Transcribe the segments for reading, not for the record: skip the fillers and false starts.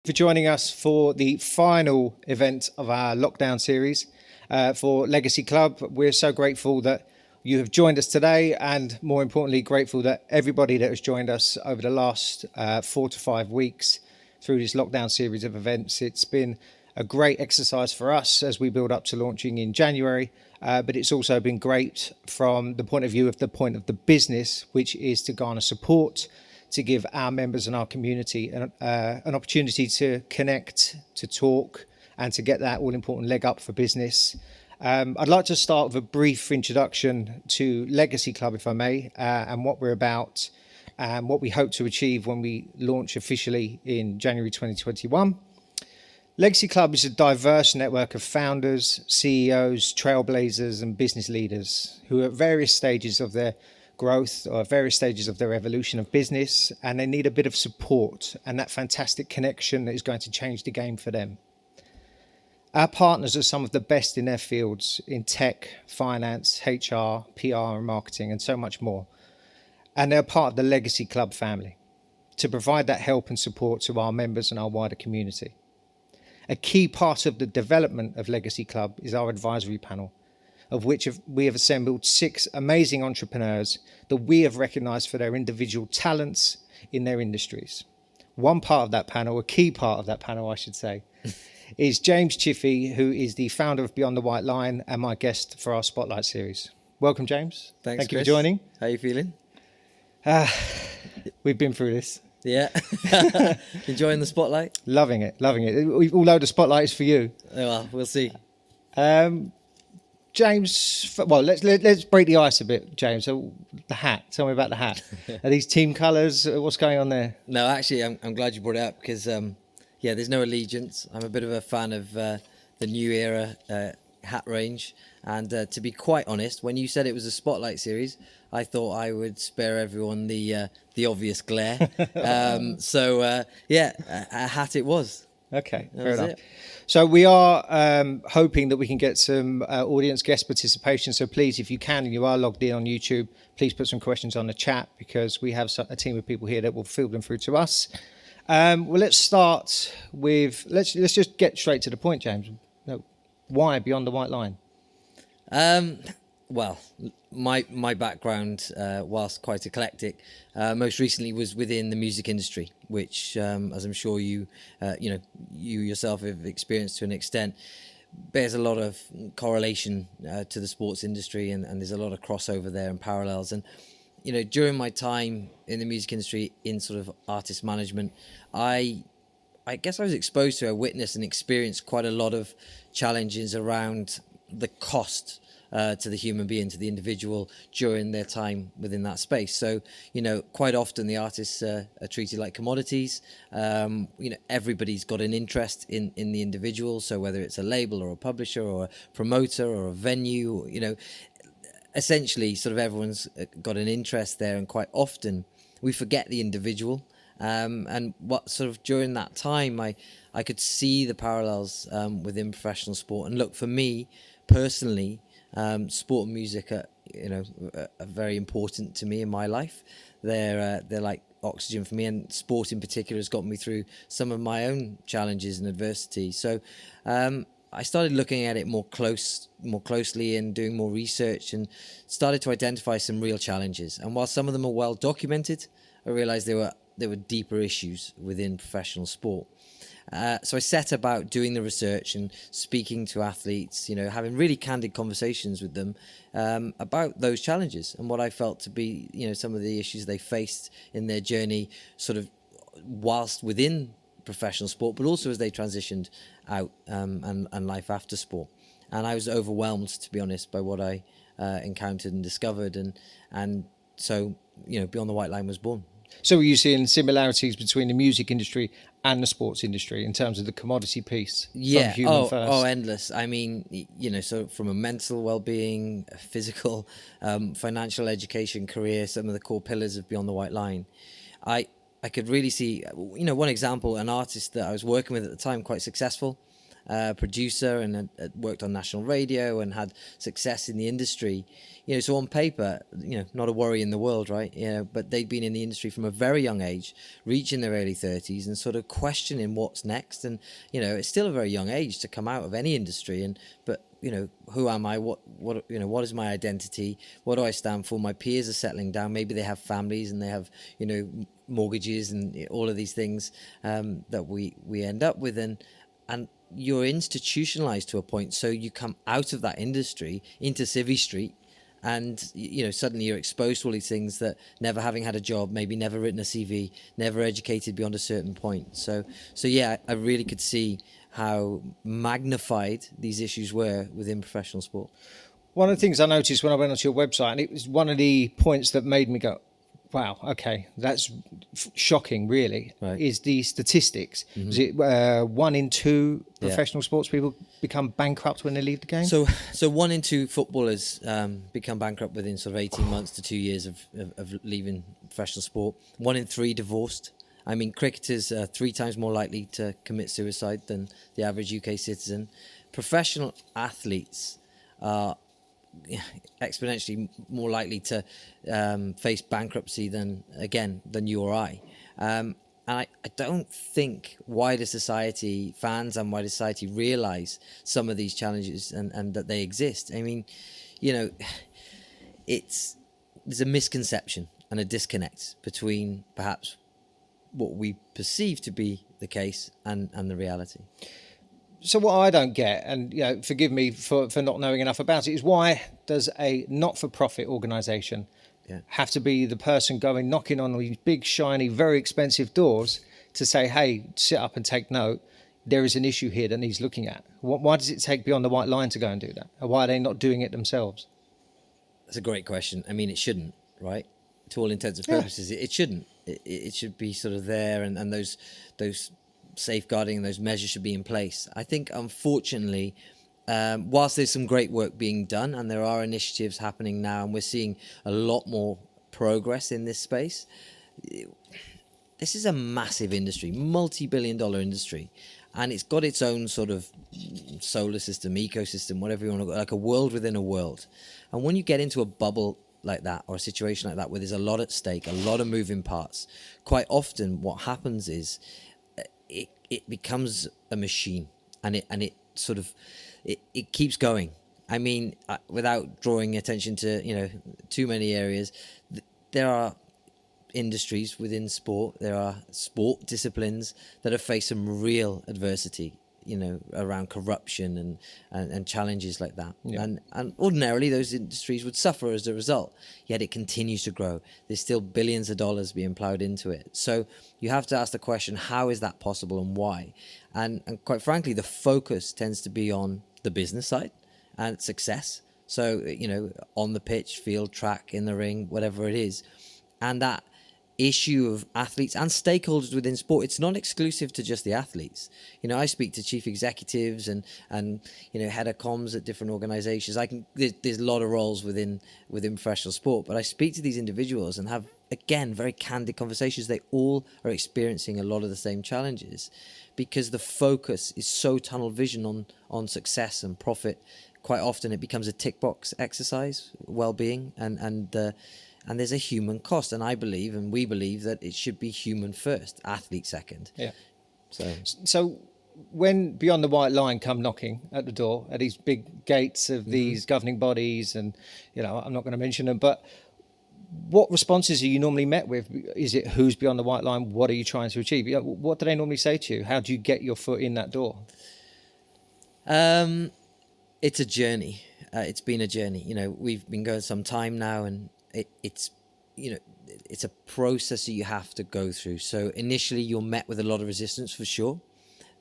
For joining us for the final event of our lockdown series for Legacy Club. We're so grateful that you have joined us today, and more importantly, grateful that everybody that has joined us over the last 4 to 5 weeks through this lockdown series of events. It's been a great exercise for us as we build up to launching in January, but it's also been great from the point of view of the business, which is to garner support, to give our members and our community an opportunity to connect, to talk, and to get that all-important leg up for business. I'd like to start with a brief introduction to Legacy Club, if I may, and what we're about and what we hope to achieve when we launch officially in January 2021. Legacy Club is a diverse network of founders, CEOs, trailblazers, and business leaders who are at various stages of their growth or various stages of their evolution of business, and they need a bit of support and that fantastic connection that is going to change the game for them. Our partners are some of the best in their fields in tech, finance, HR, PR, and marketing, and so much more. And they're part of the Legacy Club family to provide that help and support to our members and our wider community. A key part of the development of Legacy Club is our advisory panel, of which we have assembled 6 amazing entrepreneurs that we have recognised for their individual talents in their industries. One part of that panel, a key part of that panel, I should say, is James Chiffi, who is the founder of Beyond the White Line and my guest for our Spotlight series. Welcome, James. Thanks, Thank you Chris. for joining. How are you feeling? We've been through this. Yeah. Enjoying the spotlight? Loving it. Although the Spotlight is for you. Well, we'll see. James, well, let's break the ice a bit, James. So the hat, tell me about the hat. Are these team colours? What's going on there? No, actually, I'm glad you brought it up because, there's no allegiance. I'm a bit of a fan of the new era hat range. And to be quite honest, when you said it was a Spotlight series, I thought I would spare everyone the obvious glare. A hat it was. Okay, That fair was enough. it. So we are hoping that we can get some audience guest participation. So please, if you can, and you are logged in on YouTube, please put some questions on the chat because we have a team of people here that will field them through to us. Well, let's start with, let's just get straight to the point, James. No, why Beyond the White Line? Well, my background, whilst quite eclectic, most recently was within the music industry, which, as I'm sure you yourself have experienced to an extent, bears a lot of correlation to the sports industry, and there's a lot of crossover there and parallels. And during my time in the music industry in sort of artist management, I guess I was exposed to, I witnessed and experienced quite a lot of challenges around the cost to the human being, to the individual during their time within that space. So, quite often the artists are treated like commodities. Everybody's got an interest in the individual. So whether it's a label or a publisher or a promoter or a venue, essentially sort of everyone's got an interest there. And quite often we forget the individual. And what sort of during that time, I could see the parallels within professional sport. And look, for me personally, sport and music are very important to me in my life. They're like oxygen for me, and sport in particular has got me through some of my own challenges and adversity. So I started looking at it more closely and doing more research, and started to identify some real challenges. And while some of them are well documented, I realized there were deeper issues within professional sport. So I set about doing the research and speaking to athletes, having really candid conversations with them about those challenges and what I felt to be, some of the issues they faced in their journey, sort of whilst within professional sport, but also as they transitioned out and life after sport. And I was overwhelmed, to be honest, by what I encountered and discovered. And so, Beyond the White Line was born. So are you seeing similarities between the music industry and the sports industry in terms of the commodity piece? Yeah. Human first? Endless. I mean, so from a mental well-being, a physical, financial education, career, some of the core pillars of Beyond the White Line. I could really see, one example, an artist that I was working with at the time, quite successful, producer and had worked on national radio and had success in the industry. So on paper, not a worry in the world, right? But they'd been in the industry from a very young age, reaching their early 30s and sort of questioning what's next. And, it's still a very young age to come out of any industry. But who am I? What is my identity? What do I stand for? My peers are settling down. Maybe they have families and they have, mortgages and all of these things that we end up with. And you're institutionalized to a point. So you come out of that industry into Civvy Street. And, suddenly you're exposed to all these things that never having had a job, maybe never written a CV, never educated beyond a certain point. So yeah, I really could see how magnified these issues were within professional sport. One of the things I noticed when I went onto your website, and it was one of the points that made me go, wow, okay, that's shocking, really, right, is the statistics. Mm-hmm. Is it 1 in 2 professional sports people become bankrupt when they leave the game? So 1 in 2 footballers become bankrupt within sort of 18 months to 2 years of leaving professional sport. 1 in 3 divorced. I mean, cricketers are 3 times more likely to commit suicide than the average UK citizen. Professional athletes are exponentially more likely to face bankruptcy than you or I. And I don't think wider society, fans and wider society, realise some of these challenges and that they exist. I mean, there's a misconception and a disconnect between perhaps what we perceive to be the case and the reality. So what I don't get, and forgive me for not knowing enough about it, is why does a not-for-profit organisation have to be the person going knocking on these big, shiny, very expensive doors to say, hey, sit up and take note, there is an issue here that needs looking at? Why does it take Beyond the White Line to go and do that? Or why are they not doing it themselves? That's a great question. I mean, it shouldn't, right? To all intents and purposes, it shouldn't. It should be sort of there, and those safeguarding and those measures should be in place. I think, unfortunately, whilst there's some great work being done and there are initiatives happening now and we're seeing a lot more progress in this space, this is a massive industry, multi-billion-dollar industry, and it's got its own sort of solar system, ecosystem, whatever you want to call it, like a world within a world. And when you get into a bubble like that, or a situation like that where there's a lot at stake, a lot of moving parts, quite often what happens is it becomes a machine, and it sort of it keeps going. I mean, without drawing attention to too many areas, there are industries within sport, there are sport disciplines that have faced some real adversity, around corruption and challenges like that. Yeah. And ordinarily those industries would suffer as a result, yet it continues to grow. There's still billions of dollars being plowed into it. So you have to ask the question, how is that possible and why? And quite frankly, the focus tends to be on the business side and success. So, on the pitch, field, track, in the ring, whatever it is. And that issue of athletes and stakeholders within sport, it's not exclusive to just the athletes. I speak to chief executives and head of comms at different organizations. There's a lot of roles within professional sport, but I speak to these individuals and have, again, very candid conversations. They all are experiencing a lot of the same challenges because the focus is so tunnel vision on success and profit. Quite often it becomes a tick box exercise, well-being, and there's a human cost, and I believe, and we believe, that it should be human first, athlete second. Yeah. So when Beyond the White Line come knocking at the door, at these big gates of these governing bodies, and I'm not going to mention them, but what responses are you normally met with? Is it who's beyond the white line? What are you trying to achieve? What do they normally say to you? How do you get your foot in that door? It's a journey. It's been a journey. We've been going some time now, and it's a process that you have to go through. So initially you're met with a lot of resistance, for sure.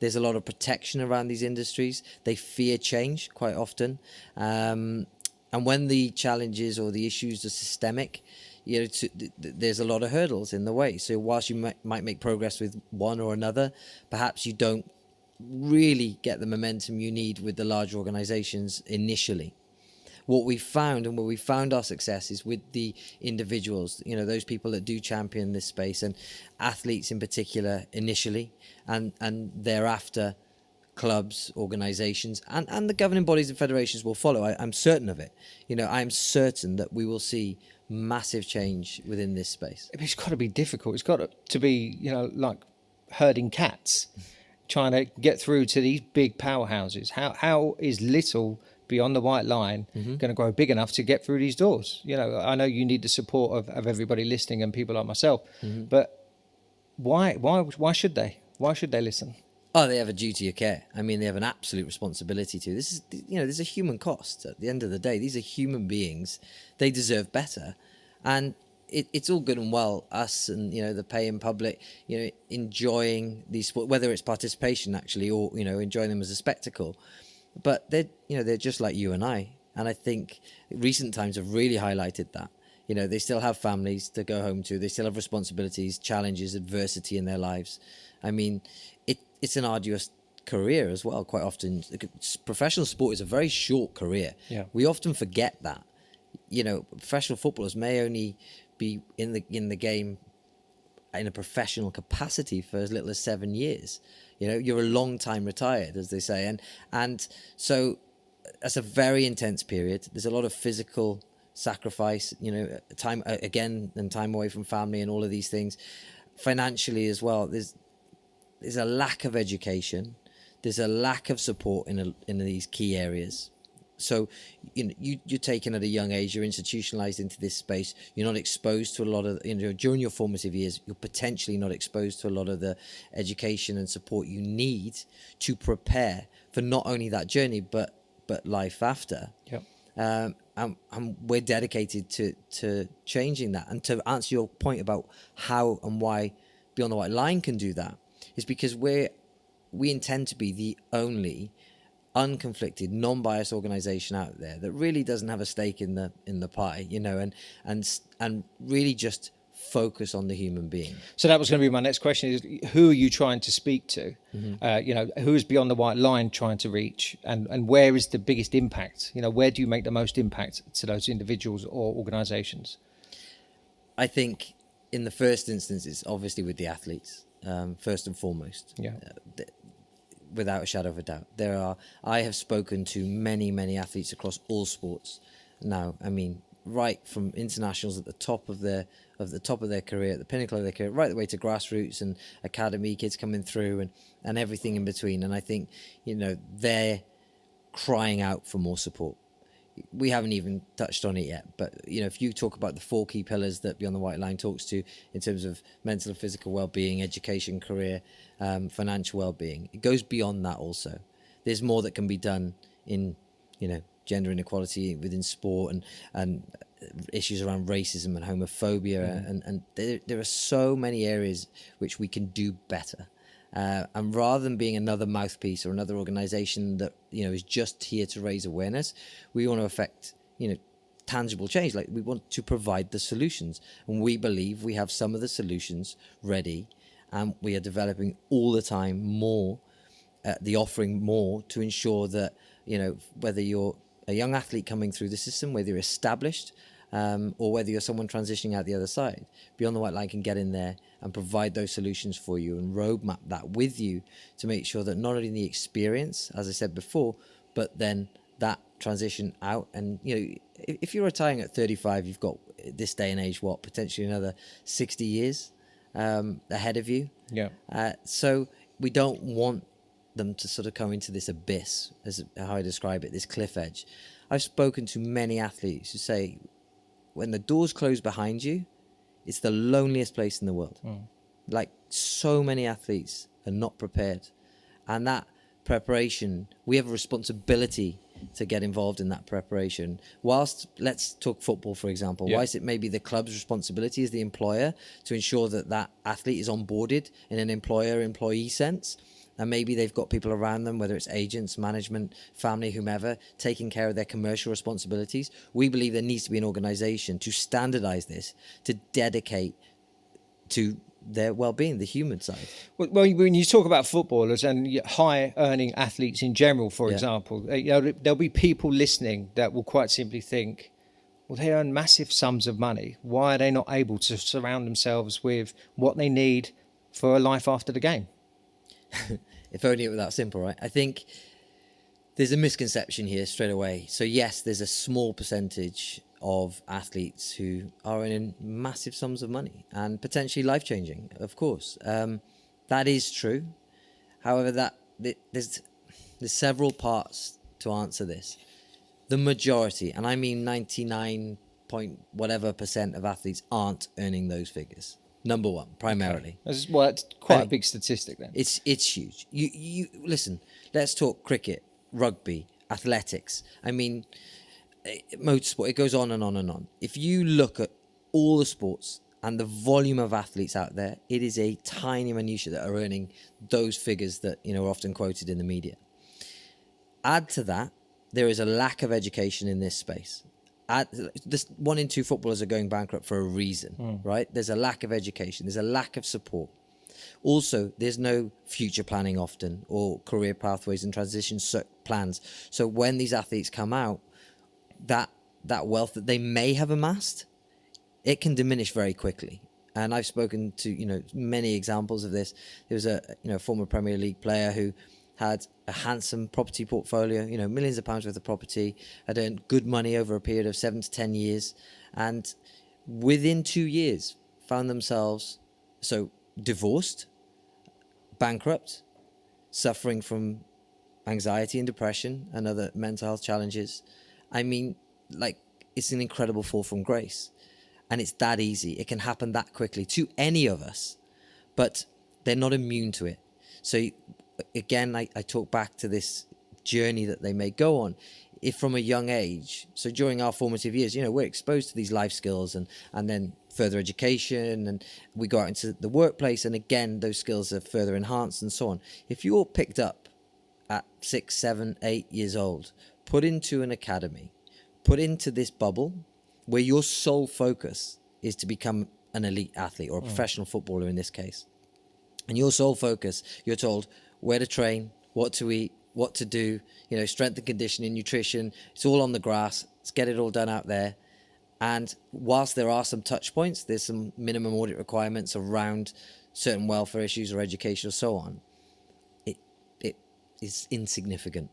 There's a lot of protection around these industries. They fear change quite often. And when the challenges or the issues are systemic, there's a lot of hurdles in the way. So whilst you might make progress with one or another, perhaps you don't really get the momentum you need with the large organizations initially. What we found, and where we found our success, is with the individuals, those people that do champion this space, and athletes in particular initially, and thereafter clubs, organisations, and the governing bodies and federations will follow. I'm certain of it. I'm certain that we will see massive change within this space. It's got to be difficult. It's got to be, like herding cats, trying to get through to these big powerhouses. How is little beyond the white line going to grow big enough to get through these doors? I know you need the support of everybody listening and people like myself, but why should they? Why should they listen? Oh, they have a duty of care. I mean, they have an absolute responsibility to. This is, there's a human cost. At the end of the day, these are human beings. They deserve better. And it's all good and well, us and, the paying public, enjoying these sports, whether it's participation actually or, enjoying them as a spectacle. But they're just like you and I. And I think recent times have really highlighted that. They still have families to go home to. They still have responsibilities, challenges, adversity in their lives. I mean, it's an arduous career as well. Quite often, professional sport is a very short career. Yeah. We often forget that. Professional footballers may only be in the game in a professional capacity for as little as 7 years. You're a long time retired, as they say, and so that's a very intense period. There's a lot of physical sacrifice, time again, and time away from family and all of these things. Financially as well, there's a lack of education. There's a lack of support in these key areas. So you're taken at a young age. You're institutionalized into this space. You're not exposed to a lot of during your formative years. You're potentially not exposed to a lot of the education and support you need to prepare for not only that journey but life after. Yeah. And we're dedicated to changing that. And to answer your point about how and why Beyond the White Line can do that is because we intend to be the only unconflicted, non-biased organization out there that really doesn't have a stake in the pie, and really just focus on the human being. So that was going to be my next question: is who are you trying to speak to? Who is Beyond the White Line trying to reach, and where is the biggest impact? Where do you make the most impact to those individuals or organizations? I think in the first instance, it's obviously with the athletes, first and foremost. Yeah. Without a shadow of a doubt. I have spoken to many, many athletes across all sports now. I mean, right from internationals at the top of their career, at the pinnacle of their career, right the way to grassroots and academy kids coming through and everything in between. And I think, they're crying out for more support. We haven't even touched on it yet, but if you talk about the 4 key pillars that Beyond the White Line talks to in terms of mental and physical well-being, education, career, financial well-being, it goes beyond that also. There's more that can be done in gender inequality within sport and issues around racism and homophobia, and there are so many areas which we can do better. And rather than being another mouthpiece or another organization that is just here to raise awareness, we want to affect tangible change. Like, we want to provide the solutions, and we believe we have some of the solutions ready, and we are developing all the time more, the offering more to ensure that whether you're a young athlete coming through the system, whether you're established, or whether you're someone transitioning out the other side, Beyond the White Line can get in there and provide those solutions for you and roadmap that with you to make sure that not only the experience, as I said before, but then that transition out. And if you're retiring at 35, you've got, this day and age, potentially another 60 years ahead of you. Yeah. So we don't want them to sort of come into this abyss, as how I describe it, this cliff edge. I've spoken to many athletes who say, when the doors close behind you, it's the loneliest place in the world. Like, so many athletes are not prepared. And that preparation, we have a responsibility to get involved in that preparation. Whilst, let's talk football, for example, whilst it may be the club's responsibility as the employer to ensure that athlete is onboarded in an employer-employee sense, and maybe they've got people around them, whether it's agents, management, family, whomever, taking care of their commercial responsibilities. We believe there needs to be an organization to standardize this, to dedicate to their well-being, the human side. Well, when you talk about footballers and high-earning athletes in general, for example, there'll be people listening that will quite simply think, well, they earn massive sums of money. Why are they not able to surround themselves with what they need for a life after the game? If only it were that simple, right? I think there's a misconception here straight away. So yes, there's a small percentage of athletes who are earning massive sums of money and potentially life-changing, of course. That is true. However, there's several parts to answer this. The majority, and I mean 99 point whatever percent of athletes aren't earning those figures. Number one, primarily. Okay. Well, it's quite a big statistic then. It's huge. You listen. Let's talk cricket, rugby, athletics. I mean, motorsport. It goes on and on and on. If you look at all the sports and the volume of athletes out there, it is a tiny minutiae that are earning those figures that are often quoted in the media. Add to that, there is a lack of education in this space. This 1 in 2 footballers are going bankrupt for a reason, right? There's a lack of education. There's a lack of support. Also, there's no future planning often, or career pathways and transition plans. So when these athletes come out, that wealth that they may have amassed, it can diminish very quickly. And I've spoken to many examples of this. There was a former Premier League player who had a handsome property portfolio, millions of pounds worth of property, had earned good money over a period of 7 to 10 years, and within 2 years found themselves divorced, bankrupt, suffering from anxiety and depression and other mental health challenges. I mean, it's an incredible fall from grace. And it's that easy. It can happen that quickly to any of us, but they're not immune to it. So again, I talk back to this journey that they may go on. If from a young age, so during our formative years, we're exposed to these life skills and then further education, and we go out into the workplace, and again, those skills are further enhanced and so on. If you're picked up at 6, 7, 8 years old, put into an academy, put into this bubble where your sole focus is to become an elite athlete or a professional footballer in this case, and your sole focus, you're told where to train, what to eat, what to do, strength and conditioning, nutrition, it's all on the grass, let's get it all done out there. And whilst there are some touch points, there's some minimum audit requirements around certain welfare issues or education or so on, it is insignificant.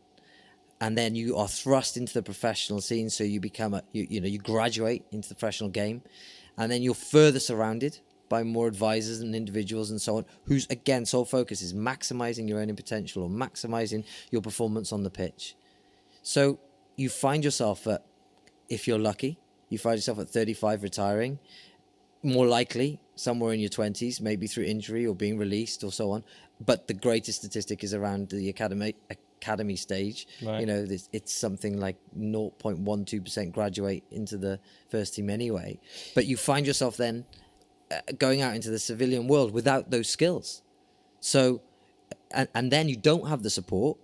And then you are thrust into the professional scene, so you become you graduate into the professional game, and then you're further surrounded by more advisors and individuals and so on, whose, again, sole focus is maximizing your earning potential or maximizing your performance on the pitch. So you find yourself if you're lucky, you find yourself at 35 retiring, more likely somewhere in your 20s, maybe through injury or being released or so on. But the greatest statistic is around the academy stage. Right. It's something like 0.12% graduate into the first team anyway. But you find yourself then going out into the civilian world without those skills. So, and then you don't have the support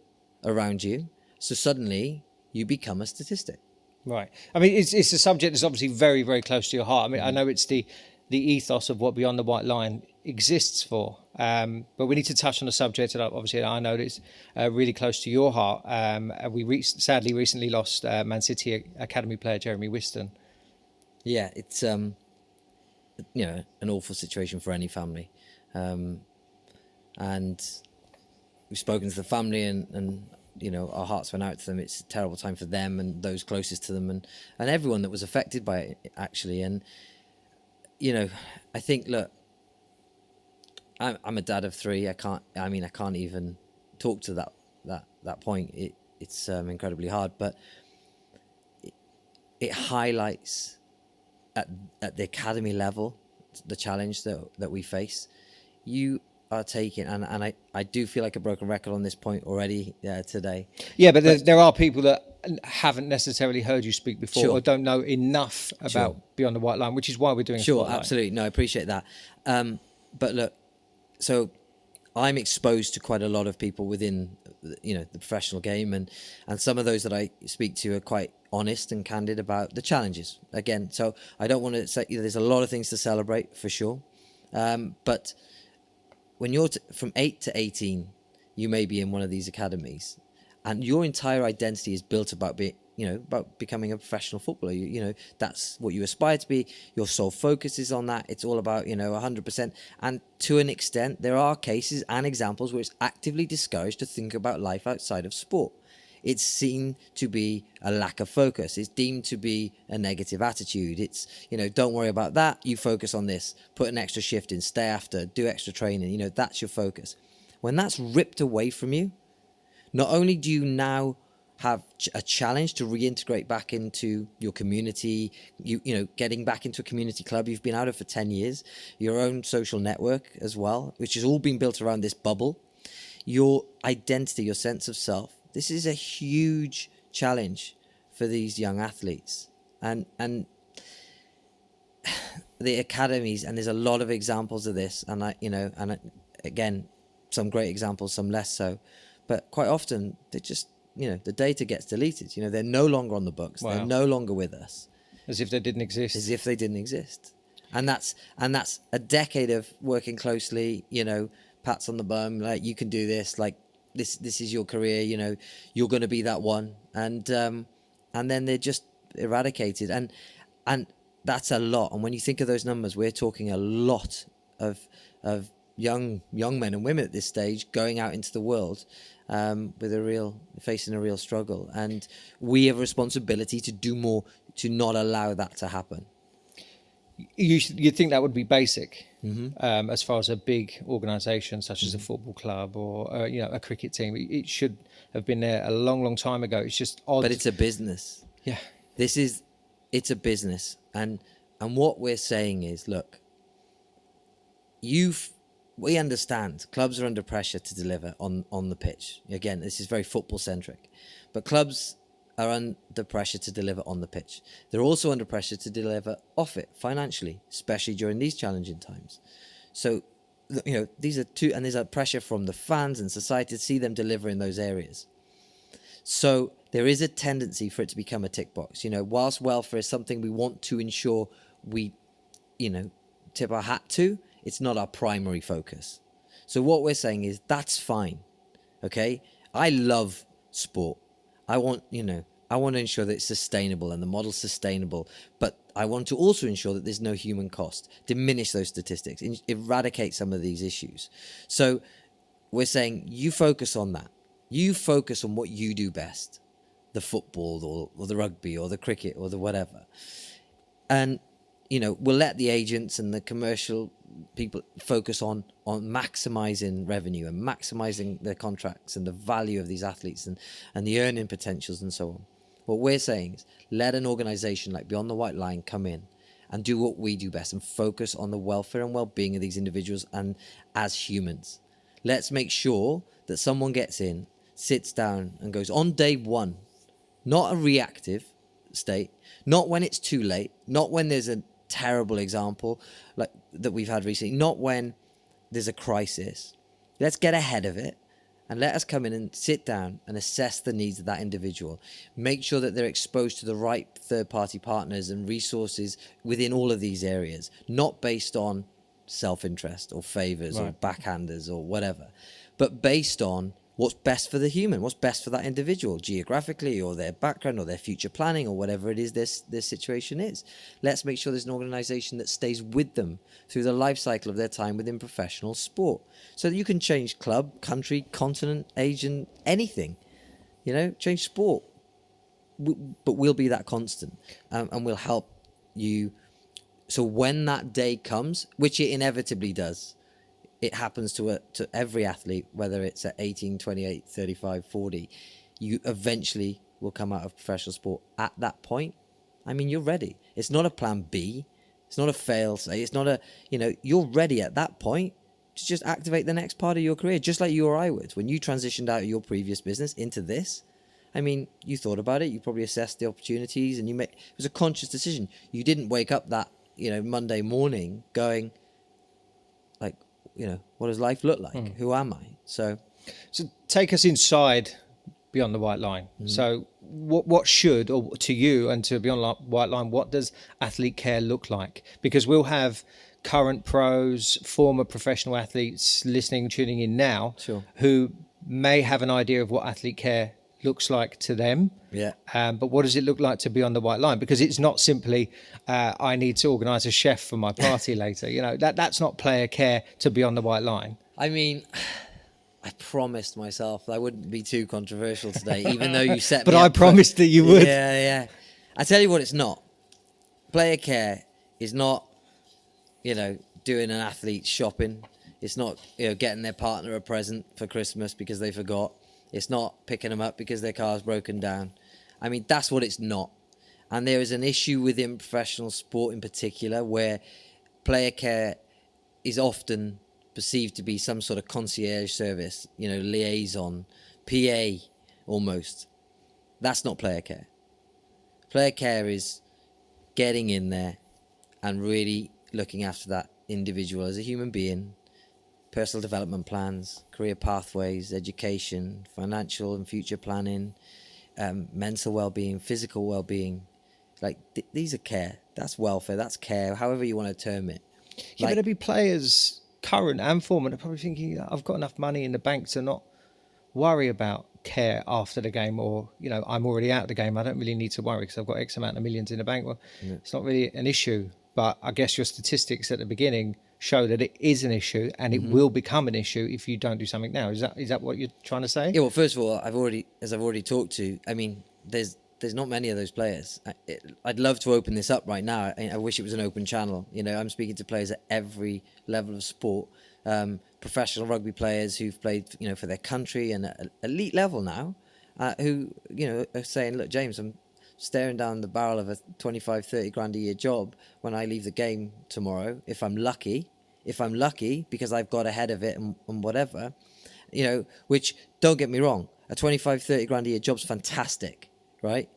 around you. So suddenly you become a statistic. Right. I mean, it's a subject that's obviously very, very close to your heart. I mean, I know it's the ethos of what Beyond the White Line exists for. But we need to touch on the subject that obviously I know that it's really close to your heart. We sadly recently lost Man City Academy player Jeremy Whiston. Yeah, it's an awful situation for any family. And we've spoken to the family and our hearts went out to them. It's a terrible time for them and those closest to them and everyone that was affected by it, actually. And, I think, look, I'm a dad of 3. I can't even talk to that point. It's incredibly hard, but it highlights at the academy level the challenge that we face. You are taking, and I do feel like a broken record on this point already today. Yeah, but there are people that haven't necessarily heard you speak before, Sure, or don't know enough about sure, Beyond the White Line, which is why we're doing Sure, Spotlight. absolutely. No, I appreciate that. But look, so I'm exposed to quite a lot of people within the professional game, and some of those that I speak to are quite honest and candid about the challenges. Again, so I don't want to say there's a lot of things to celebrate for sure, but when you're from 8 to 18, you may be in one of these academies, and your entire identity is built about becoming a professional footballer. That's what you aspire to be. Your sole focus is on that. It's all about 100%. And to an extent, there are cases and examples where it's actively discouraged to think about life outside of sport. It's seen to be a lack of focus. It's deemed to be a negative attitude. It's, don't worry about that. You focus on this. Put an extra shift in. Stay after. Do extra training. That's your focus. When that's ripped away from you, not only do you now have a challenge to reintegrate back into your community, getting back into a community club you've been out of for 10 years, your own social network as well, which has all been built around this bubble, your identity, your sense of self. This is a huge challenge for these young athletes, and the academies, and there's a lot of examples of this, again, some great examples, some less so, but quite often they just, the data gets deleted. They're no longer on the books. Wow. They're no longer with us, as if they didn't exist. And that's a decade of working closely. Pats on the bum, like, you can do this, like. This is your career, you're going to be that one, and then they're just eradicated, and that's a lot. And when you think of those numbers, we're talking a lot of young men and women at this stage going out into the world with facing a real struggle, and we have a responsibility to do more to not allow that to happen. You'd think that would be basic, mm-hmm. As far as a big organisation such as a football club or a cricket team. It should have been there a long, long time ago. It's just odd. But it's a business. Yeah, it's a business, and what we're saying is, look, we understand clubs are under pressure to deliver on the pitch. Again, this is very football centric, but clubs are under pressure to deliver on the pitch. They're also under pressure to deliver off it financially, especially during these challenging times. So, these are two, and there's a pressure from the fans and society to see them deliver in those areas. So there is a tendency for it to become a tick box. Whilst welfare is something we want to ensure we, tip our hat to, it's not our primary focus. So what we're saying is that's fine. Okay? I love sport. I want to ensure that it's sustainable and the model's sustainable, but I want to also ensure that there's no human cost, diminish those statistics, eradicate some of these issues. So we're saying you focus on that. You focus on what you do best, the football or the rugby or the cricket or the whatever. And, we'll let the agents and the commercial people focus on maximizing revenue and maximizing their contracts and the value of these athletes and the earning potentials and so on. What we're saying is let an organization like Beyond the White Line come in and do what we do best and focus on the welfare and well-being of these individuals and as humans. Let's make sure that someone gets in, sits down and goes on day one, not a reactive state, not when it's too late, not when there's a terrible example like that we've had recently, not when there's a crisis. Let's get ahead of it and let us come in and sit down and assess the needs of that individual. Make sure that they're exposed to the right third-party partners and resources within all of these areas, not based on self-interest or favors or backhanders or whatever, but based on what's best for the human, what's best for that individual geographically or their background or their future planning or whatever it is their situation is. Let's make sure there's an organization that stays with them through the life cycle of their time within professional sport, so that you can change club, country, continent, age, and anything, change sport. But we'll be that constant, and we'll help you. So when that day comes, which it inevitably does, it happens to every athlete, whether it's at 18, 28, 35, 40, you eventually will come out of professional sport. At that point, you're ready. It's not a plan B. It's not a fail say. It's not you're ready at that point to just activate the next part of your career, just like you or I would. When you transitioned out of your previous business into this, you thought about it. You probably assessed the opportunities and it was a conscious decision. You didn't wake up that, Monday morning going like, what does life look like? Who am I? So take us inside Beyond the White Line. Mm-hmm. So what should, or to you and to Beyond the White Line, what does athlete care look like? Because we'll have current pros, former professional athletes listening, tuning in now, sure, who may have an idea of what athlete care looks like to them. Yeah. But what does it look like to be on the white line? Because it's not simply I need to organise a chef for my party later. You know, that's not player care to be on the white line. I mean, I promised myself I wouldn't be too controversial today, even though you set me But up. I promised that you would. Yeah, yeah. I tell you what, it's not. Player care is not, doing an athlete shopping. It's not, getting their partner a present for Christmas because they forgot. It's not picking them up because their car's broken down. I mean, that's what it's not. And there is an issue within professional sport in particular where player care is often perceived to be some sort of concierge service, liaison, PA almost. That's not player care. Player care is getting in there and really looking after that individual as a human being, personal development plans, career pathways, education, financial and future planning, mental well-being, physical well-being. Like, these are care. That's welfare. That's care, however you want to term it. Yeah, but there'll be players, current and former, they're probably thinking, I've got enough money in the bank to not worry about care after the game, or, I'm already out of the game. I don't really need to worry because I've got X amount of millions in the bank. Well, It's not really an issue. But I guess your statistics at the beginning show that it is an issue, and it will become an issue if you don't do something now. Is that what you're trying to say? Yeah. Well, first of all, I've already talked to. I mean, there's not many of those players. I'd love to open this up right now. I wish it was an open channel. I'm speaking to players at every level of sport. Professional rugby players who've played, for their country and at elite level now, who, are saying, look, James, I'm staring down the barrel of a 25, 30 grand a year job when I leave the game tomorrow, if I'm lucky, because I've got ahead of it and whatever, which, don't get me wrong, a 25, 30 grand a year job's fantastic, right?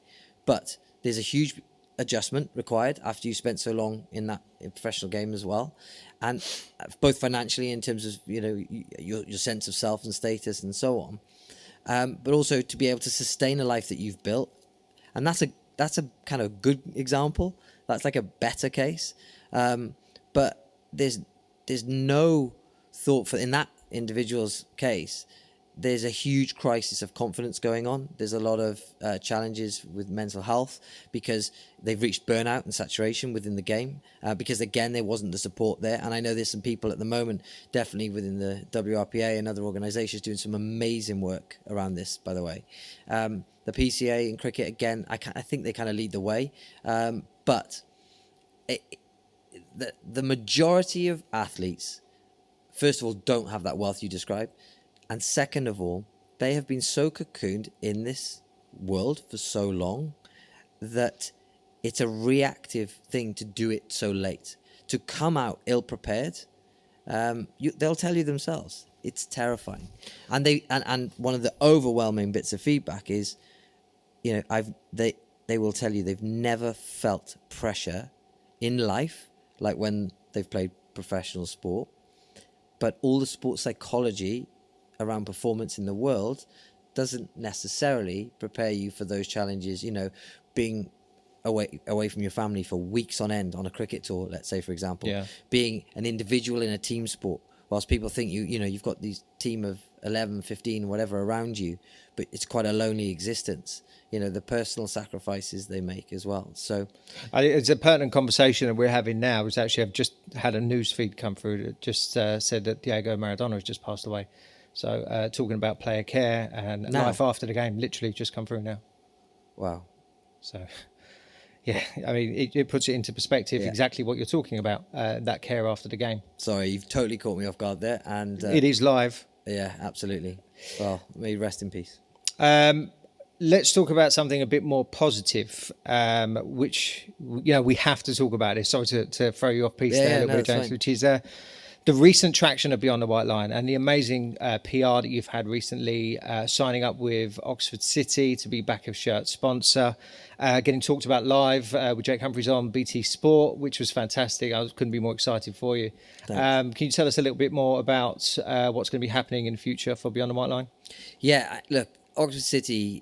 But there's a huge adjustment required after you spent so long in that professional game as well, and both financially in terms of your sense of self and status and so on, but also to be able to sustain a life that you've built. And that's a kind of good example. That's like a better case, but there's no thought for, in that individual's case, there's a huge crisis of confidence going on. There's a lot of challenges with mental health because they've reached burnout and saturation within the game, because, again, there wasn't the support there. And I know there's some people at the moment, definitely within the WRPA and other organisations, doing some amazing work around this, by the way. The PCA in cricket, again, I think they kind of lead the way. But the majority of athletes, first of all, don't have that wealth you described. And second of all, they have been so cocooned in this world for so long that it's a reactive thing to do it so late. To come out ill-prepared, they'll tell you themselves. It's terrifying. And and one of the overwhelming bits of feedback is, they will tell you they've never felt pressure in life like when they've played professional sport. But all the sports psychology around performance in the world doesn't necessarily prepare you for those challenges, being away from your family for weeks on end on a cricket tour, let's say, for example, being an individual in a team sport, whilst people think you've got these team of 11, 15, whatever around you, but it's quite a lonely existence, the personal sacrifices they make as well. So it's a pertinent conversation that we're having now. Is actually, I've just had a news feed come through that just said that Diego Maradona has just passed away. So talking about player care and life after the game, literally just come through now. Wow. So, yeah, I mean, it puts it into perspective, exactly what you're talking about, that care after the game. Sorry, you've totally caught me off guard there. And it is live. Yeah, absolutely. Well, may you rest in peace. Let's talk about something a bit more positive, which, we have to talk about this. Sorry to throw you off piece there a little bit, James, which is the recent traction of Beyond the White Line and the amazing PR that you've had recently, signing up with Oxford City to be back of shirt sponsor, getting talked about live with Jake Humphries on BT Sport, which was fantastic. I couldn't be more excited for you. Can you tell us a little bit more about what's going to be happening in the future for Beyond the White Line? Yeah, look, Oxford City,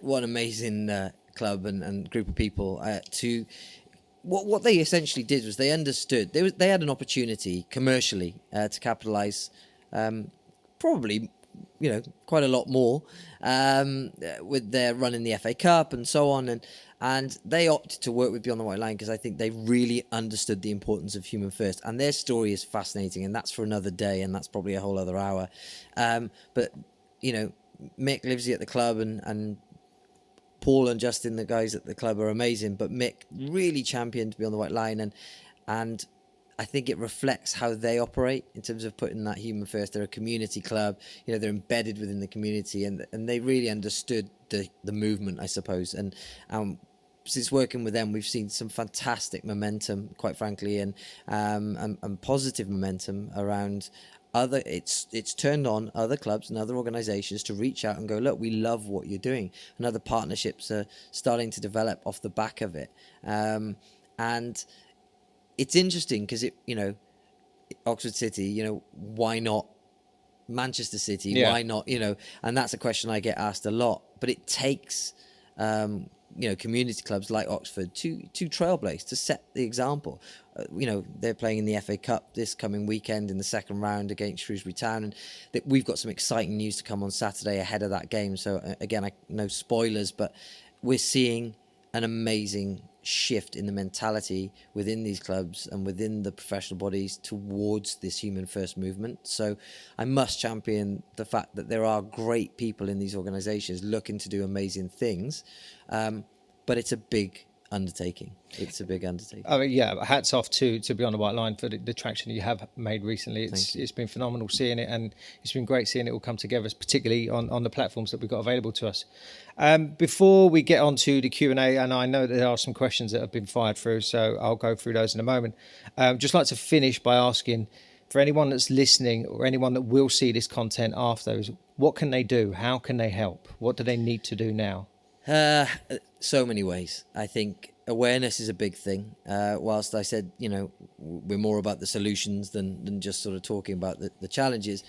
what an amazing club and group of people to... What they essentially did was they understood they had an opportunity commercially to capitalise, probably quite a lot more with their running the FA Cup and so on, and they opted to work with Beyond the White Line because I think they really understood the importance of human first, and their story is fascinating, and that's for another day, and that's probably a whole other hour. But Mick lives here at the club, and Paul and Justin, the guys at the club, are amazing, but Mick really championed Beyond the White Line, and I think it reflects how they operate in terms of putting that human first. They're a community club, they're embedded within the community, and they really understood the movement, I suppose. And since working with them, we've seen some fantastic momentum, quite frankly, and positive momentum around it's turned on other clubs and other organizations to reach out and go, look, we love what you're doing, and other partnerships are starting to develop off the back of it. And it's interesting because Oxford City, why not Manchester City? Yeah. Why not, and that's a question I get asked a lot, but it takes community clubs like Oxford to trailblaze, to set the example. They're playing in the FA Cup this coming weekend in the second round against Shrewsbury Town, and we've got some exciting news to come on Saturday ahead of that game. So again, no spoilers, but we're seeing an amazing shift in the mentality within these clubs and within the professional bodies towards this human first movement. So I must champion the fact that there are great people in these organizations looking to do amazing things, but it's a big undertaking. It's a big undertaking. I mean, yeah, hats off to Beyond the White Line for the traction you have made recently. It's been phenomenal seeing it, and it's been great seeing it all come together, particularly on the platforms that we've got available to us. Before we get on to the Q&A, and I know there are some questions that have been fired through, so I'll go through those in a moment. Just like to finish by asking, for anyone that's listening or anyone that will see this content after, what can they do? How can they help? What do they need to do now? So many ways. I think awareness is a big thing. Whilst I said, we're more about the solutions than just sort of talking about the challenges,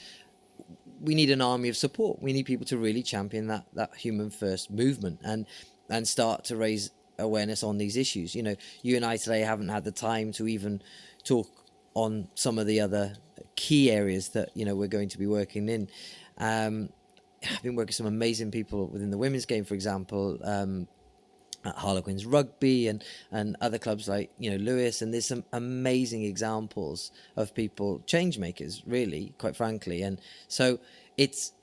we need an army of support. We need people to really champion that human first movement and start to raise awareness on these issues. You and I today haven't had the time to even talk on some of the other key areas that, we're going to be working in. I've been working with some amazing people within the women's game, for example, at Harlequins Rugby and other clubs like Lewis, and there's some amazing examples of people, change makers, really, quite frankly. And so it's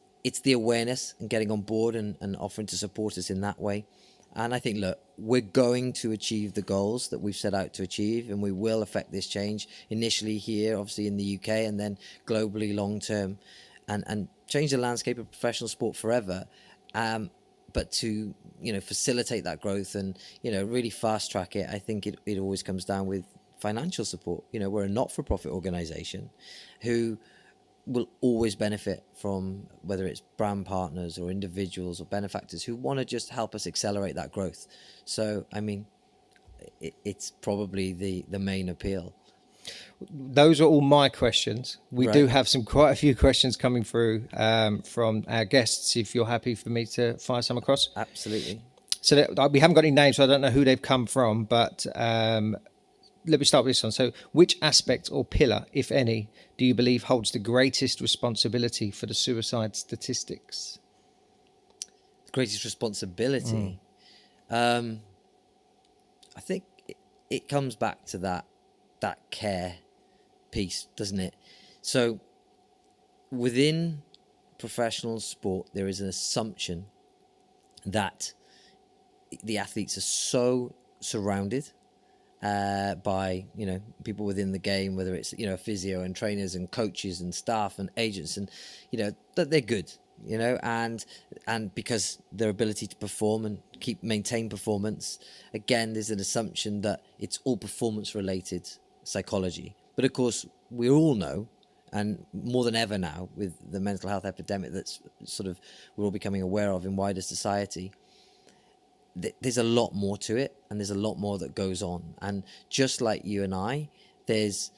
the awareness and getting on board and offering to support us in that way. And I think, look, we're going to achieve the goals that we've set out to achieve, and we will affect this change initially here, obviously in the UK, and then globally long term, and change the landscape of professional sport forever. But to facilitate that growth and really fast track it, I think it always comes down with financial support. We're a not-for-profit organisation who will always benefit from whether it's brand partners or individuals or benefactors who want to just help us accelerate that growth. So I mean, it's probably the main appeal. Those are all my questions. We Right. do have quite a few questions coming through from our guests, if you're happy for me to fire some across. Absolutely. So we haven't got any names, so I don't know who they've come from, but let me start with this one. So which aspect or pillar, if any, do you believe holds the greatest responsibility for the suicide statistics? The greatest responsibility? I think it comes back to that care piece, doesn't it? So within professional sport, there is an assumption that the athletes are so surrounded by people within the game, whether it's physio and trainers and coaches and staff and agents, and that they're good, and because their ability to perform and maintain performance, again, there's an assumption that it's all performance related psychology. But of course, we all know, and more than ever now with the mental health epidemic that's sort of we're all becoming aware of in wider society, there's a lot more to it, and there's a lot more that goes on. And just like you and I, there's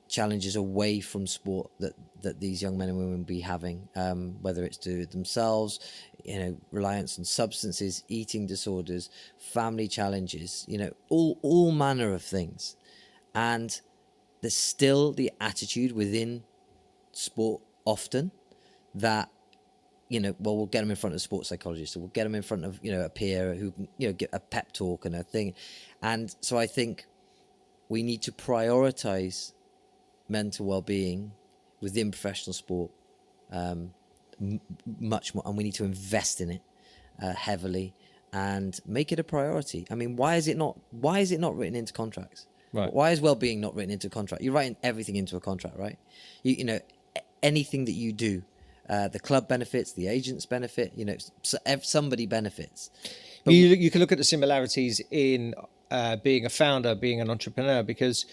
challenges away from sport that these young men and women be having, whether it's to themselves, reliance on substances, eating disorders, family challenges, all manner of things. And there's still the attitude within sport often that well, we'll get them in front of a sports psychologist, or we'll get them in front of, a peer who can, get a pep talk and a thing. And so I think we need to prioritize mental well-being within professional sport much more, and we need to invest in it heavily and make it a priority. I mean, why is it not written into contracts? Right. Why is well-being not written into a contract? You're writing everything into a contract, right? Anything that you do, the club benefits, the agents benefit, somebody benefits. But you can look at the similarities in being a founder, being an entrepreneur, because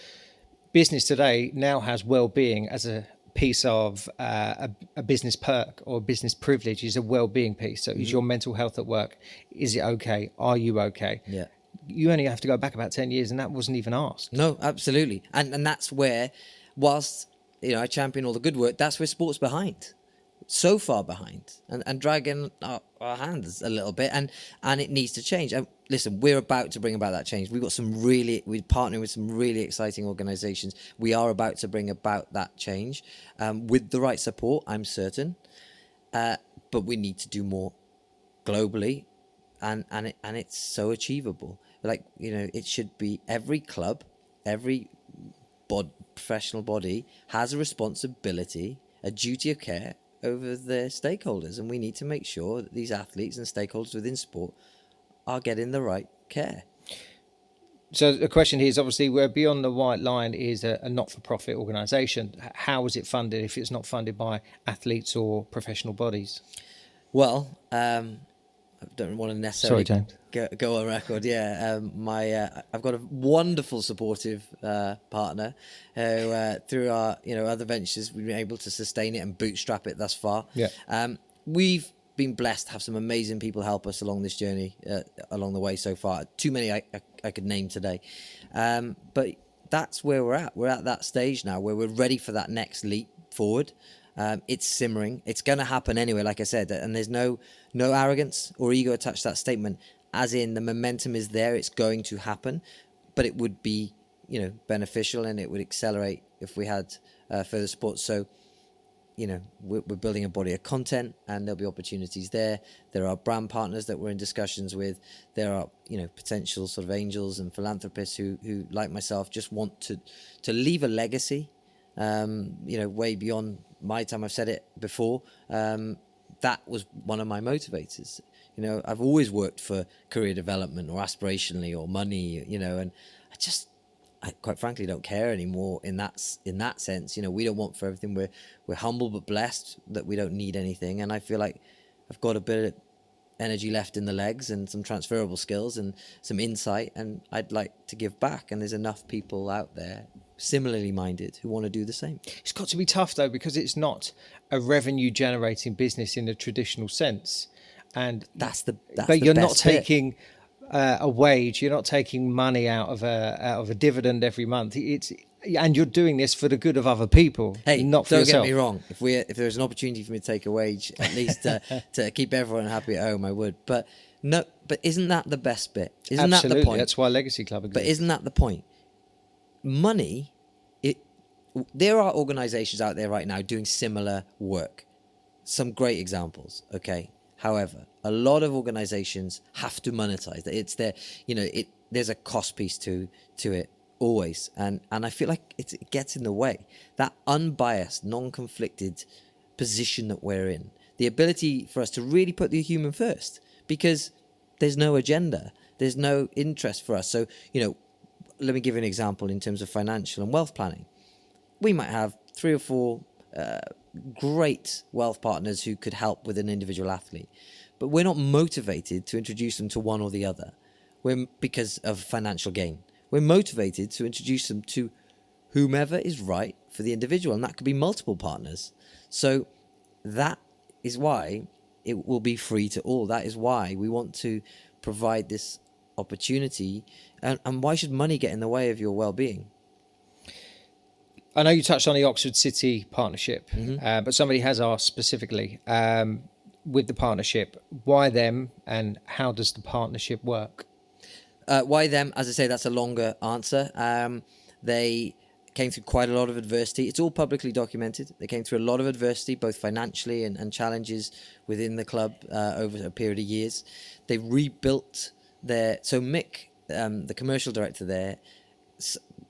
business today now has well-being as a piece of a business perk or business privilege. Is a well-being piece. So is your mental health at work? Is it okay? Are you okay? Yeah. You only have to go back about 10 years and that wasn't even asked. No, absolutely. And that's where, whilst, I champion all the good work, that's where sport's behind. So far behind, and dragging our hands a little bit, and it needs to change. And listen, we're about to bring about that change. We're partnering with some really exciting organisations. We are about to bring about that change with the right support, I'm certain. But we need to do more globally, and it's so achievable. Like, it should be every club, every professional body has a responsibility, a duty of care over their stakeholders, and we need to make sure that these athletes and stakeholders within sport are getting the right care. So the question here is, obviously, where Beyond the White Line is a not-for-profit organisation. How is it funded if it's not funded by athletes or professional bodies? Well, I don't want to necessarily go on record. Yeah, I've got a wonderful supportive partner who, through our other ventures, we've been able to sustain it and bootstrap it thus far. Yeah. We've been blessed to have some amazing people help us along this journey, along the way so far. Too many I could name today, but that's where we're at. We're at that stage now where we're ready for that next leap forward. It's simmering. It's going to happen anyway, like I said, and there's no arrogance or ego attached to that statement. As in, the momentum is there. It's going to happen, but it would be, beneficial, and it would accelerate if we had further support. So, we're building a body of content, and there'll be opportunities there. There are brand partners that we're in discussions with. There are, potential sort of angels and philanthropists who like myself, just want to leave a legacy, way beyond my time. I've said it before. That was one of my motivators. I've always worked for career development or aspirationally or money, and I quite frankly don't care anymore in that sense. We don't want for everything. We're humble but blessed that we don't need anything. And I feel like I've got a bit of energy left in the legs and some transferable skills and some insight, and I'd like to give back. And there's enough people out there similarly minded who want to do the same. It's got to be tough though, because it's not a revenue generating business in the traditional sense. And but you're not taking a wage. You're not taking money out of a dividend every month. And you're doing this for the good of other people, not for yourself. Don't get me wrong. If there was an opportunity for me to take a wage, at least to keep everyone happy at home, I would. But no. But isn't that the best bit? Isn't Absolutely. that the point? That's why Legacy Club exists. But isn't that the point? Money. There are organisations out there right now doing similar work. Some great examples. Okay. However, a lot of organisations have to monetize. It's there, there's a cost piece to it always, and I feel like it gets in the way. That unbiased, non-conflicted position that we're in, the ability for us to really put the human first, because there's no agenda, there's no interest for us. So, let me give you an example in terms of financial and wealth planning. We might have 3 or 4 great wealth partners who could help with an individual athlete, but we're not motivated to introduce them to one or the other because of financial gain. We're motivated to introduce them to whomever is right for the individual, and that could be multiple partners. So that is why it will be free to all. That is why we want to provide this opportunity, and why should money get in the way of your well-being? I know you touched on the Oxford City partnership, but somebody has asked specifically, with the partnership, why them and how does the partnership work? Why them? As I say, that's a longer answer. They came through quite a lot of adversity. It's all publicly documented. They came through a lot of adversity, both financially and challenges within the club over a period of years. They rebuilt so Mick, the commercial director there,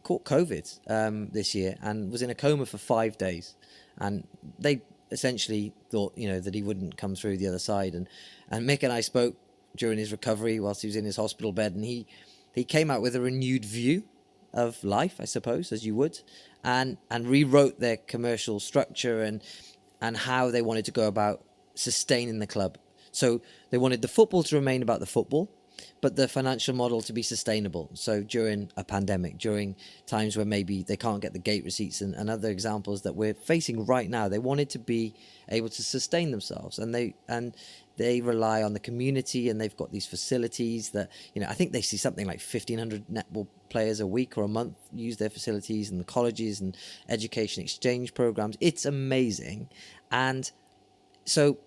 caught COVID this year and was in a coma for 5 days. And they essentially thought, that he wouldn't come through the other side. And Mick and I spoke during his recovery whilst he was in his hospital bed, and he came out with a renewed view of life, I suppose, as you would, and rewrote their commercial structure and how they wanted to go about sustaining the club. So they wanted the football to remain about the football, but the financial model to be sustainable. So during a pandemic, during times where maybe they can't get the gate receipts and other examples that we're facing right now, they wanted to be able to sustain themselves. And they rely on the community, and they've got these facilities that, I think they see something like 1,500 netball players a week or a month use their facilities, and the colleges and education exchange programs. It's amazing. And so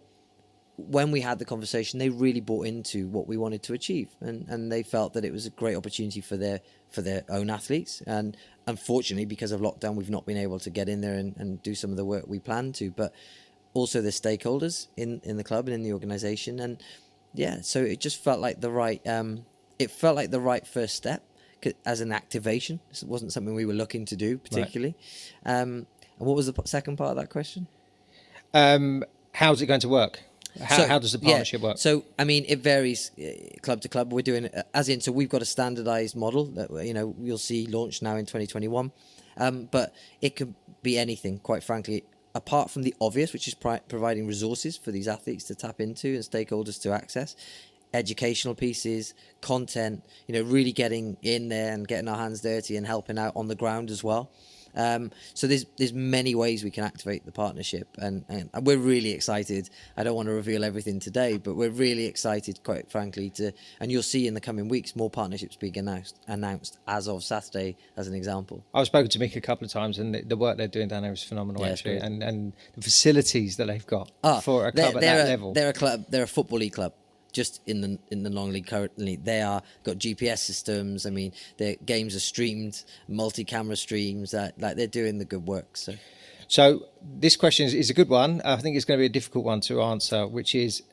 when we had the conversation, they really bought into what we wanted to achieve, and they felt that it was a great opportunity for their own athletes. And unfortunately, because of lockdown, we've not been able to get in there and do some of the work we planned to, but also the stakeholders in the club and in the organization. And yeah, so it just felt like the right first step as an activation. This wasn't something we were looking to do particularly. Right. And what was the second part of that question? How's it going to work? How does the partnership work? So, I mean, it varies club to club. We're doing, so we've got a standardized model that, you'll see launched now in 2021. But it could be anything, quite frankly, apart from the obvious, which is providing resources for these athletes to tap into and stakeholders to access. Educational pieces, content, really getting in there and getting our hands dirty and helping out on the ground as well. So there's many ways we can activate the partnership, and we're really excited. I don't want to reveal everything today, but we're really excited, quite frankly, and you'll see in the coming weeks more partnerships being announced as of Saturday, as an example. I've spoken to Mick a couple of times, and the work they're doing down there is phenomenal, actually, and the facilities that they've got for a club at that level. They're a football league club. Just in the non-league currently, they are got GPS systems. I mean, their games are streamed, multi-camera streams. They're doing the good work. So this question is a good one. I think it's going to be a difficult one to answer, which is,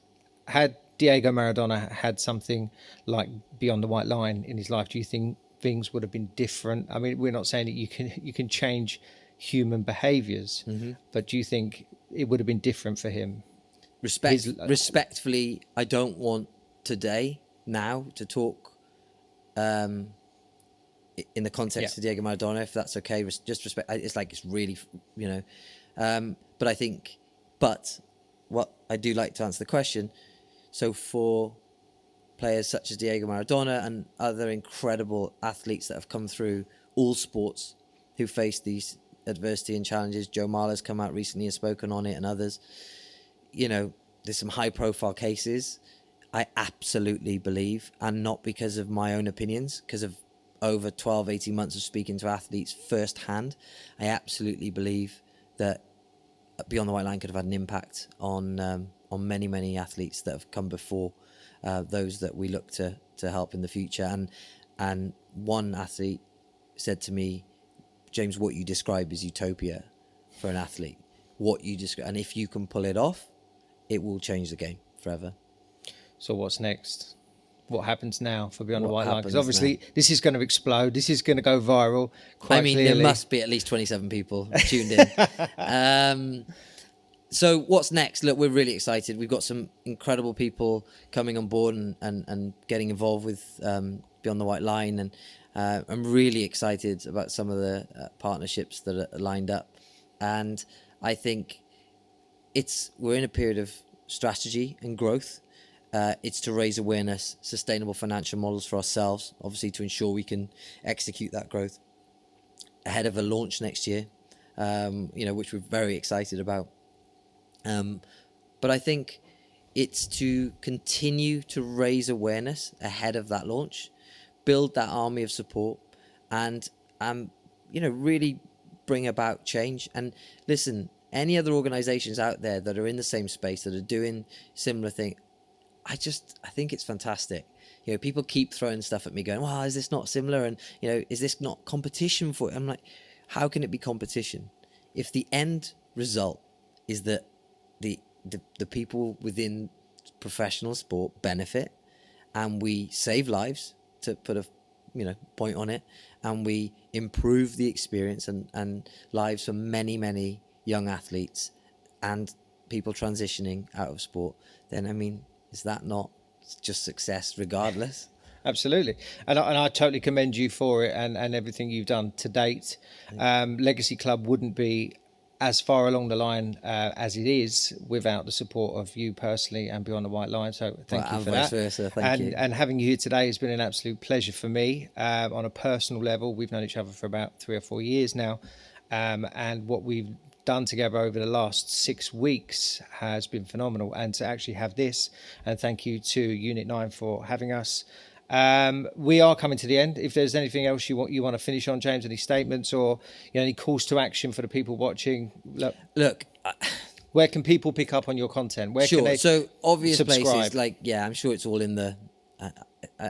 had Diego Maradona had something like Beyond the White Line in his life, do you think things would have been different? I mean, we're not saying that you can change human behaviours, but do you think it would have been different for him? Respectfully, I don't want now to talk in the context of Diego Maradona, if that's okay. Just respect. It's really, but what I do like to answer the question. So for players such as Diego Maradona and other incredible athletes that have come through all sports who face these adversity and challenges, Joe Marler's come out recently and spoken on it, and others. There's some high profile cases. I absolutely believe, and not because of my own opinions, because of over 12, 18 months of speaking to athletes firsthand, I absolutely believe that Beyond the White Line could have had an impact on many, many athletes that have come before, those that we look to help in the future. And one athlete said to me, James, what you describe is utopia for an athlete. What you describe, and if you can pull it off, it will change the game forever. So what's next? What happens now for Beyond the White Line? Because obviously this is going to explode. This is going to go viral quite clearly. There must be at least 27 people tuned in. So what's next? Look, we're really excited. We've got some incredible people coming on board and getting involved with Beyond the White Line. And I'm really excited about some of the partnerships that are lined up. And I think we're in a period of strategy and growth. It's to raise awareness, sustainable financial models for ourselves, obviously to ensure we can execute that growth ahead of a launch next year, which we're very excited about. But I think it's to continue to raise awareness ahead of that launch, build that army of support, and really bring about change. And listen, any other organizations out there that are in the same space that are doing similar thing, I think it's fantastic. People keep throwing stuff at me going, well, is this not similar? And, is this not competition for it? I'm like, how can it be competition if the end result is that the people within professional sport benefit, and we save lives, to put a point on it, and we improve the experience and lives for many young athletes and people transitioning out of sport, then I mean, is that not just success regardless? Absolutely, and I totally commend you for it and everything you've done to date. Legacy Club wouldn't be as far along the line as it is without the support of you personally and Beyond the White Line. So thank you for that. Versa, thank you. And having you here today has been an absolute pleasure for me. On a personal level, we've known each other for about 3 or 4 years now, and what we've done together over the last 6 weeks has been phenomenal. And to actually have this, and thank you to Unit 9 for having us. We are coming to the end. If there's anything else you want to finish on, James, any statements or any calls to action for the people watching? Look, where can people pick up on your content? Where can they so obvious subscribe? Places like, I'm sure it's all in the.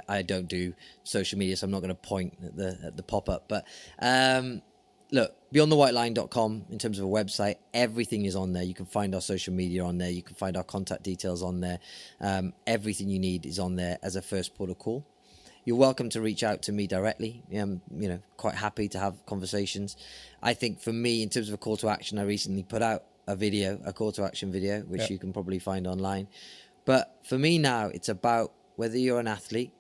I don't do social media, so I'm not going to point at the pop up. But look, beyondthewhiteline.com in terms of a website, everything is on there. You can find our social media on there. You can find our contact details on there. Everything you need is on there as a first port of call. You're welcome to reach out to me directly. I'm, quite happy to have conversations. I think for me, in terms of a call to action, I recently put out a call to action video, which you can probably find online. But for me now, it's about whether you're an athlete,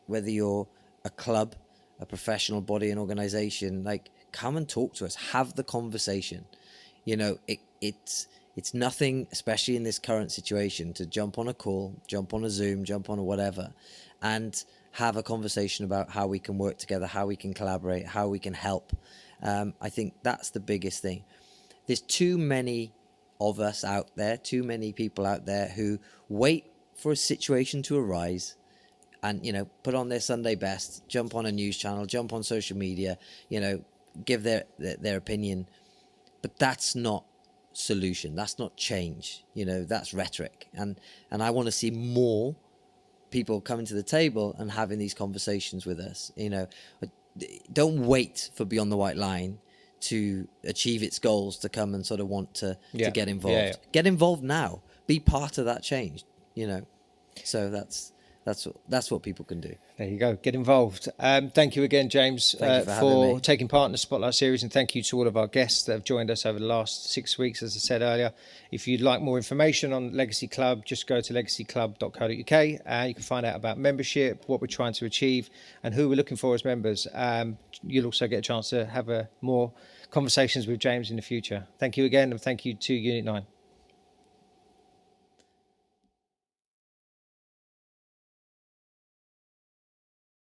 whether you're a club, a professional body, an organization, like, come and talk to us, have the conversation. It's nothing, especially in this current situation, to jump on a call, jump on a Zoom, jump on a whatever, and have a conversation about how we can work together, how we can collaborate, how we can help. I think that's the biggest thing. There's too many of us out there, too many people out there who wait for a situation to arise and, put on their Sunday best, jump on a news channel, jump on social media, give their opinion. But that's not solution. That's not change. That's rhetoric. And I want to see more people coming to the table and having these conversations with us. Don't wait for Beyond the White Line to achieve its goals to come and sort of want to get involved. Get involved now. Be part of that change. So that's what people can do. There you go. Get involved. Thank you again, James, for taking part in the Spotlight series, and thank you to all of our guests that have joined us over the last 6 weeks. As I said earlier, if you'd like more information on Legacy Club, just go to legacyclub.co.uk. You can find out about membership, what we're trying to achieve, and who we're looking for as members. You'll also get a chance to have more conversations with James in the future. Thank you again, and thank you to Unit 9.